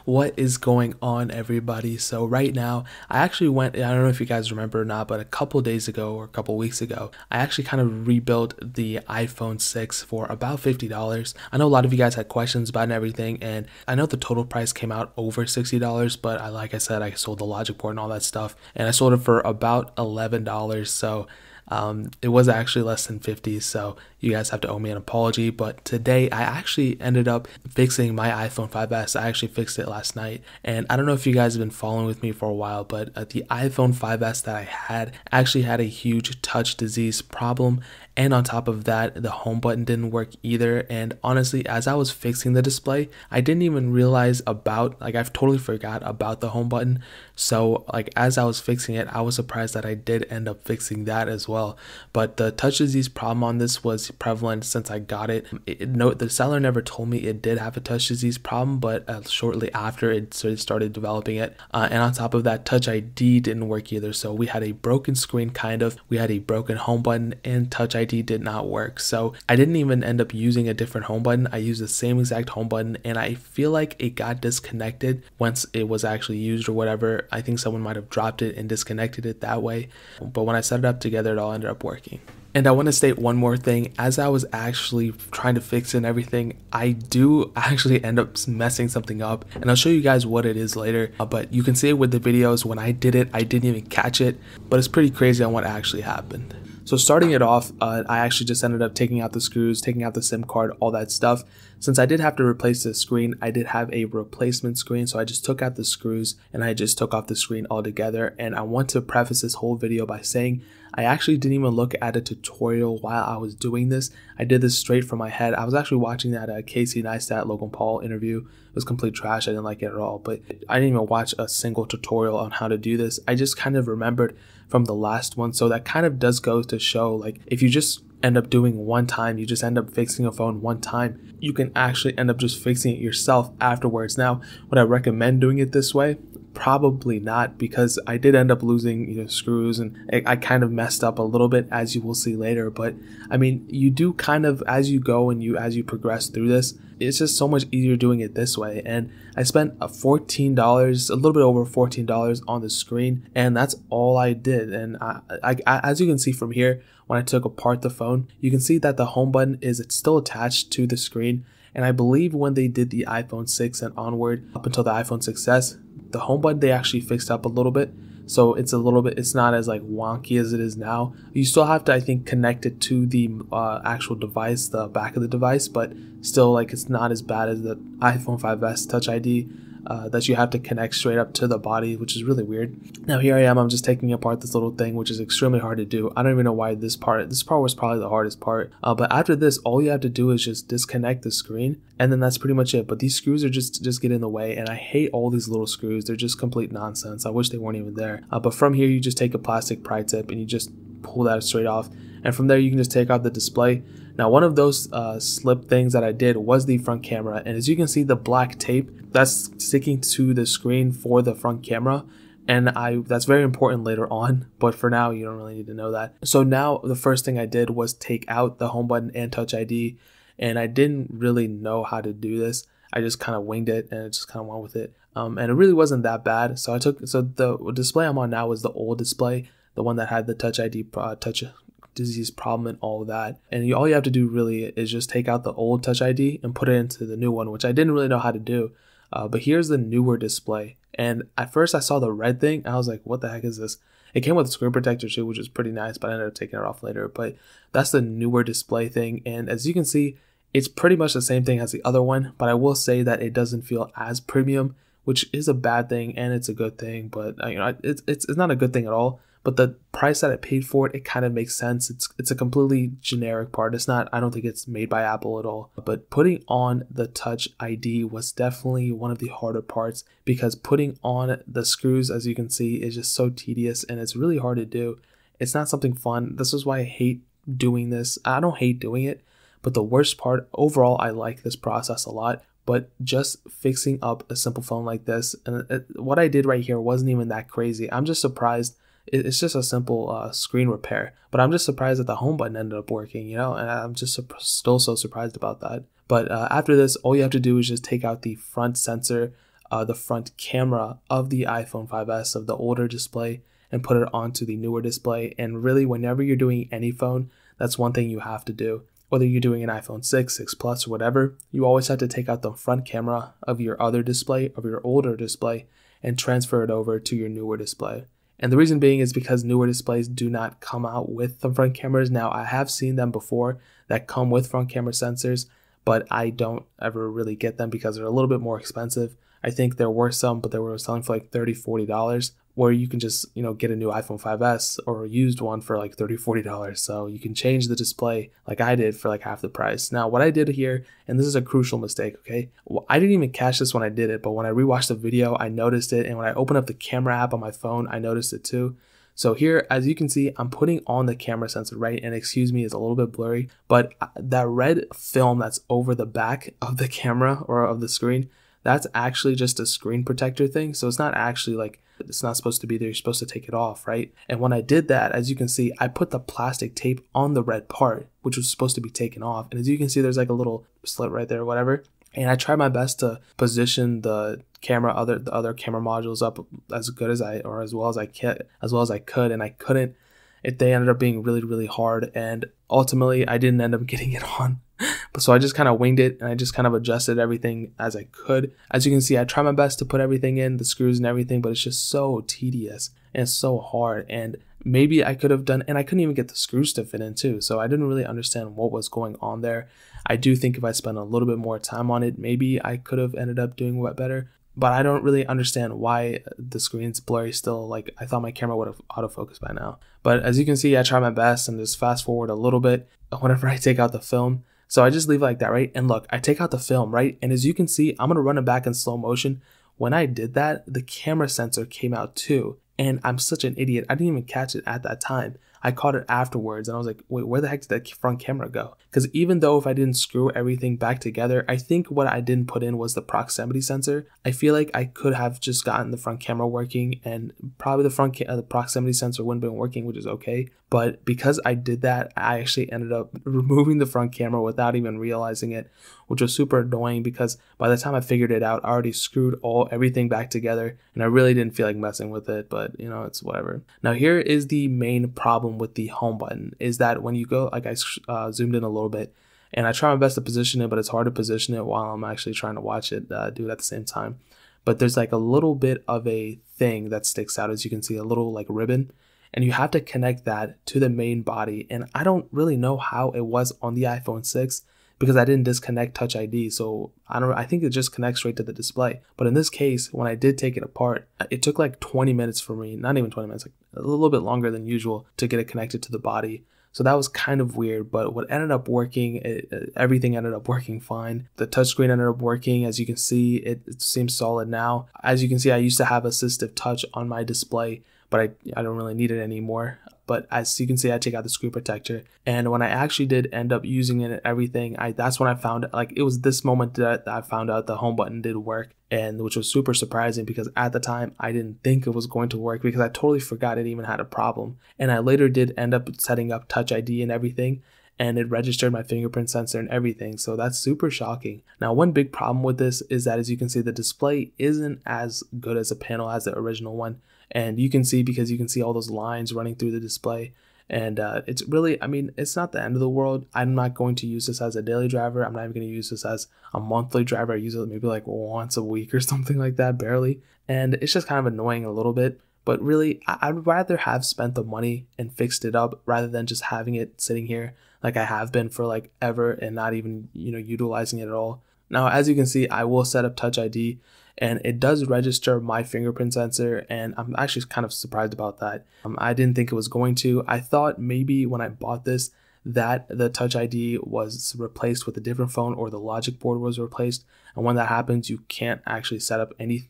What is going on, everybody? So right now I actually went, I don't know if you guys remember or not, but a couple days ago or a couple weeks ago I actually kind of rebuilt the iPhone 6 for about $50. I know a lot of you guys had questions about it and everything, and I know the total price came out over $60, but like I said, I sold the logic port and all that stuff, and I sold it for about $11. So it was actually less than 50, so you guys have to owe me an apology. But today I actually ended up fixing my iPhone 5s. I actually fixed it last night, and I don't know if you guys have been following with me for a while, but the iPhone 5s that I had actually had a huge touch disease problem, and on top of that, the home button didn't work either. And honestly, as I was fixing the display, I didn't even realize about, like, I've totally forgot about the home button. So like as I was fixing it, I was surprised that I did end up fixing that as well. But the touch disease problem on this was prevalent since I got it. The seller never told me it did have a touch disease problem, but shortly after it started developing it. And on top of that, Touch ID didn't work either. So we had a broken screen, kind of. We had a broken home button, and Touch ID did not work. So I didn't even end up using a different home button. I used the same exact home button, and I feel like it got disconnected once it was actually used or whatever. I think someone might have dropped it and disconnected it that way. But when I set it up together, it all ended up working. And I want to state one more thing. As I was actually trying to fix it and everything, I do actually end up messing something up, and I'll show you guys what it is later. But you can see it with the videos. When I did it, I didn't even catch it, but it's pretty crazy on what actually happened. So starting it off, I actually just ended up taking out the screws, taking out the SIM card, all that stuff. Since I did have to replace the screen, I did have a replacement screen, so I just took out the screws and I just took off the screen altogether. And I want to preface this whole video by saying I actually didn't even look at a tutorial while I was doing this. I did this straight from my head. I was actually watching that Casey Neistat, Logan Paul interview. It was complete trash. I didn't like it at all, but I didn't even watch a single tutorial on how to do this. I just kind of remembered from the last one. So that kind of does go to show, like, if you just end up doing one time, you just end up fixing a phone one time, you can actually end up just fixing it yourself afterwards. Now, would I recommend doing it this way? Probably not, because I did end up losing, screws, and I kind of messed up a little bit, as you will see later. But I mean, you do kind of, as you go and as you progress through this, it's just so much easier doing it this way. And I spent $14, a little bit over $14 on the screen, and that's all I did. And I as you can see from here, when I took apart the phone, you can see that the home button it's still attached to the screen. And I believe when they did the iPhone 6 and onward, up until the iPhone 6s, the home button they actually fixed up a little bit. So it's it's not as like wonky as it is now. You still have to, I think, connect it to the actual device, the back of the device, but still, like, it's not as bad as the iPhone 5s Touch ID that you have to connect straight up to the body, which is really weird. Now here I am, I'm just taking apart this little thing, which is extremely hard to do. I don't even know why this part was probably the hardest part. But after this, all you have to do is just disconnect the screen, and then that's pretty much it. But these screws are just get in the way, and I hate all these little screws. They're just complete nonsense. I wish they weren't even there. But from here, you just take a plastic pry tip and you just pull that straight off, and from there you can just take out the display. Now, one of those slip things that I did was the front camera, and as you can see, the black tape that's sticking to the screen for the front camera, and that's very important later on, but for now you don't really need to know that. So now the first thing I did was take out the home button and Touch ID, and I didn't really know how to do this. I just kind of winged it and it just kind of went with it, and it really wasn't that bad. So the display I'm on now was the old display, the one that had the Touch ID touch disease problem and all of that. And all you have to do really is just take out the old Touch ID and put it into the new one, which I didn't really know how to do. But here's the newer display. And at first I saw the red thing, and I was like, what the heck is this? It came with a screen protector too, which was pretty nice, but I ended up taking it off later. But that's the newer display thing. And as you can see, it's pretty much the same thing as the other one, but I will say that it doesn't feel as premium, which is a bad thing and it's a good thing. But it's not a good thing at all. But the price that I paid for it, it kind of makes sense. It's a completely generic part. It's not, I don't think it's made by Apple at all. But putting on the Touch ID was definitely one of the harder parts, because putting on the screws, as you can see, is just so tedious and it's really hard to do. It's not something fun. This is why I hate doing this. I don't hate doing it, but the worst part, overall, I like this process a lot. But just fixing up a simple phone like this, and what I did right here wasn't even that crazy. I'm just surprised. It's just a simple screen repair, but I'm just surprised that the home button ended up working, and I'm just still so surprised about that. But after this, all you have to do is just take out the front sensor the front camera of the iPhone 5S of the older display and put it onto the newer display. And really, whenever you're doing any phone, that's one thing you have to do. Whether you're doing an iPhone 6, 6 Plus, or whatever, you always have to take out the front camera of your other display, of your older display, and transfer it over to your newer display. And the reason being is because newer displays do not come out with the front cameras. Now, I have seen them before that come with front camera sensors, but I don't ever really get them because they're a little bit more expensive. I think there were some, but they were selling for like $30, $40, where you can just, get a new iPhone 5S or a used one for like $30, $40. So you can change the display like I did for like half the price. Now, what I did here, and this is a crucial mistake, okay? Well, I didn't even catch this when I did it, but when I rewatched the video, I noticed it. And when I opened up the camera app on my phone, I noticed it too. So here, as you can see, I'm putting on the camera sensor, right? And excuse me, it's a little bit blurry, but that red film that's over the back of the camera or of the screen, that's actually just a screen protector thing. So it's not actually like, it's not supposed to be there. You're supposed to take it off, right? And when I did that, as you can see, I put the plastic tape on the red part, which was supposed to be taken off. And as you can see, there's like a little slit right there, whatever. And I tried my best to position the other camera modules up as good as as well as I could, and I couldn't. They ended up being really, really hard, and ultimately I didn't end up getting it on. But so I just kind of winged it, and I just kind of adjusted everything as I could. As you can see, I try my best to put everything in, the screws and everything, but it's just so tedious and it's so hard. And maybe I could have done, and I couldn't even get the screws to fit in too. So I didn't really understand what was going on there. I do think if I spent a little bit more time on it, maybe I could have ended up doing better. But I don't really understand why the screen's blurry still. Like, I thought my camera would have autofocused by now. But as you can see, I try my best and just fast forward a little bit whenever I take out the film. So I just leave it like that, right? And look, I take out the film, right? And as you can see, I'm going to run it back in slow motion. When I did that, the camera sensor came out too. And I'm such an idiot. I didn't even catch it at that time. I caught it afterwards and I was like, wait, where the heck did that front camera go? Because even though if I didn't screw everything back together, I think what I didn't put in was the proximity sensor. I feel like I could have just gotten the front camera working, and probably the proximity sensor wouldn't have been working, which is okay. But because I did that, I actually ended up removing the front camera without even realizing it, which was super annoying because by the time I figured it out, I already screwed everything back together, and I really didn't feel like messing with it, but it's whatever. Now here is the main problem with the home button, is that when you go, like I zoomed in a little bit, and I try my best to position it, but it's hard to position it while I'm actually trying to watch it, do it at the same time. But there's like a little bit of a thing that sticks out, as you can see, a little like ribbon, and you have to connect that to the main body. And I don't really know how it was on the iPhone 6 because I didn't disconnect Touch ID. So I think it just connects straight to the display. But in this case, when I did take it apart, it took like 20 minutes for me, not even 20 minutes, like a little bit longer than usual to get it connected to the body. So that was kind of weird, but what ended up working, everything ended up working fine. The touchscreen ended up working. As you can see, it seems solid now. As you can see, I used to have assistive touch on my display, but I don't really need it anymore. But as you can see, I take out the screen protector. And when I actually did end up using it and everything, that's when I found, like, it was this moment that I found out the home button did work, and which was super surprising because at the time I didn't think it was going to work because I totally forgot it even had a problem. And I later did end up setting up Touch ID and everything, and it registered my fingerprint sensor and everything. So that's super shocking. Now, one big problem with this is that, as you can see, the display isn't as good as a panel as the original one. And you can see, because you can see all those lines running through the display. And it's really, it's not the end of the world. I'm not going to use this as a daily driver. I'm not even going to use this as a monthly driver. I use it maybe like once a week or something like that, barely. And it's just kind of annoying a little bit. But really, I'd rather have spent the money and fixed it up rather than just having it sitting here like I have been for like ever and not even, utilizing it at all. Now, as you can see, I will set up Touch ID, and it does register my fingerprint sensor, and I'm actually kind of surprised about that. I didn't think it was going to. I thought maybe when I bought this that the Touch ID was replaced with a different phone, or the logic board was replaced, and when that happens, you can't actually set up any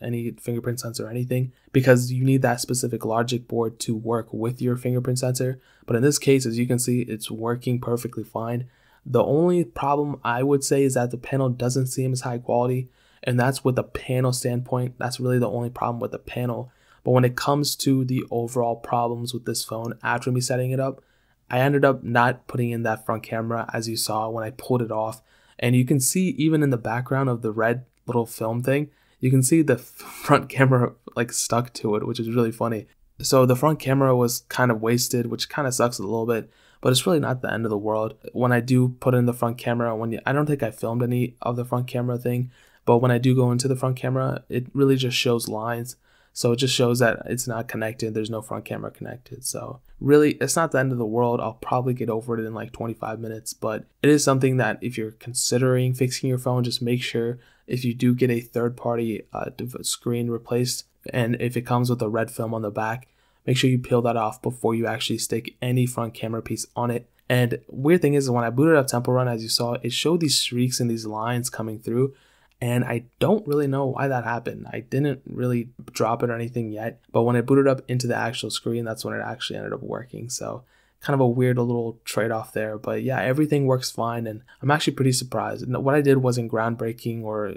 any fingerprint sensor or anything, because you need that specific logic board to work with your fingerprint sensor. But in this case, as you can see, it's working perfectly fine. The only problem I would say is that the panel doesn't seem as high quality, and that's with the panel standpoint. That's really the only problem with the panel. But when it comes to the overall problems with this phone after me setting it up, I ended up not putting in that front camera, as you saw when I pulled it off. And you can see even in the background of the red little film thing, you can see the front camera like stuck to it, which is really funny. So the front camera was kind of wasted, which kind of sucks a little bit, but it's really not the end of the world. When I do put in the front camera, I don't think I filmed any of the front camera thing, but when I do go into the front camera, it really just shows lines. So it just shows that it's not connected. There's no front camera connected. So really, it's not the end of the world. I'll probably get over it in like 25 minutes, but it is something that if you're considering fixing your phone, just make sure if you do get a third-party screen replaced, and if it comes with a red film on the back, make sure you peel that off before you actually stick any front camera piece on it. And weird thing is, when I booted up Temple Run, as you saw, it showed these streaks and these lines coming through. And I don't really know why that happened. I didn't really drop it or anything yet, but when I booted up into the actual screen, that's when it actually ended up working. So kind of a weird little trade-off there, but yeah, everything works fine, and I'm actually pretty surprised. What I did wasn't groundbreaking, or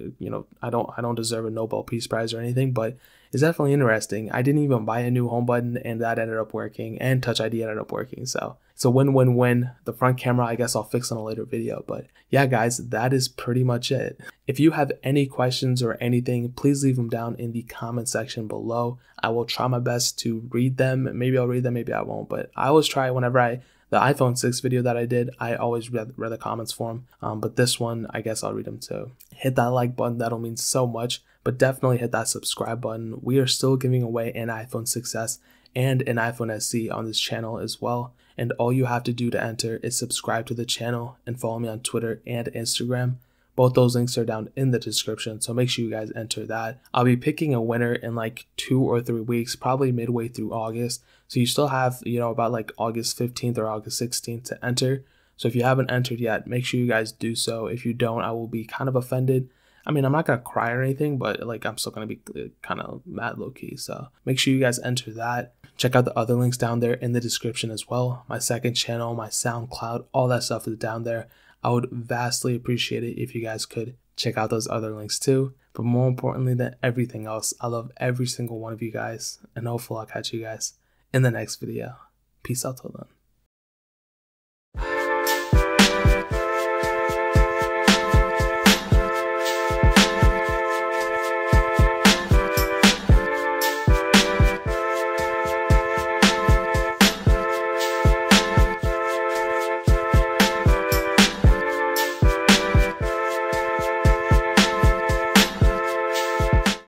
I don't deserve a Nobel Peace Prize or anything, but it's definitely interesting. I didn't even buy a new home button, and that ended up working, and Touch ID ended up working. So it's a win-win-win. The front camera, I guess I'll fix on a later video, but yeah, guys, that is pretty much it. If you have any questions or anything, please leave them down in the comment section below. I will try my best to read them. Maybe I'll read them, maybe I won't, but I always try. Whenever the iPhone 6 video that I did, I always read the comments for them. But this one, I guess I'll read them too. Hit that like button, that'll mean so much, but definitely hit that subscribe button. We are still giving away an iPhone 6s and an iPhone SE on this channel as well. And all you have to do to enter is subscribe to the channel and follow me on Twitter and Instagram. Both those links are down in the description, so make sure you guys enter that. I'll be picking a winner in like 2 or 3 weeks, probably midway through August. So you still have, about like August 15th or August 16th to enter. So if you haven't entered yet, make sure you guys do so. If you don't, I will be kind of offended. I mean, I'm not going to cry or anything, but like I'm still going to be kind of mad low-key. So make sure you guys enter that. Check out the other links down there in the description as well. My second channel, my SoundCloud, all that stuff is down there. I would vastly appreciate it if you guys could check out those other links too. But more importantly than everything else, I love every single one of you guys. And hopefully I'll catch you guys in the next video. Peace out till then.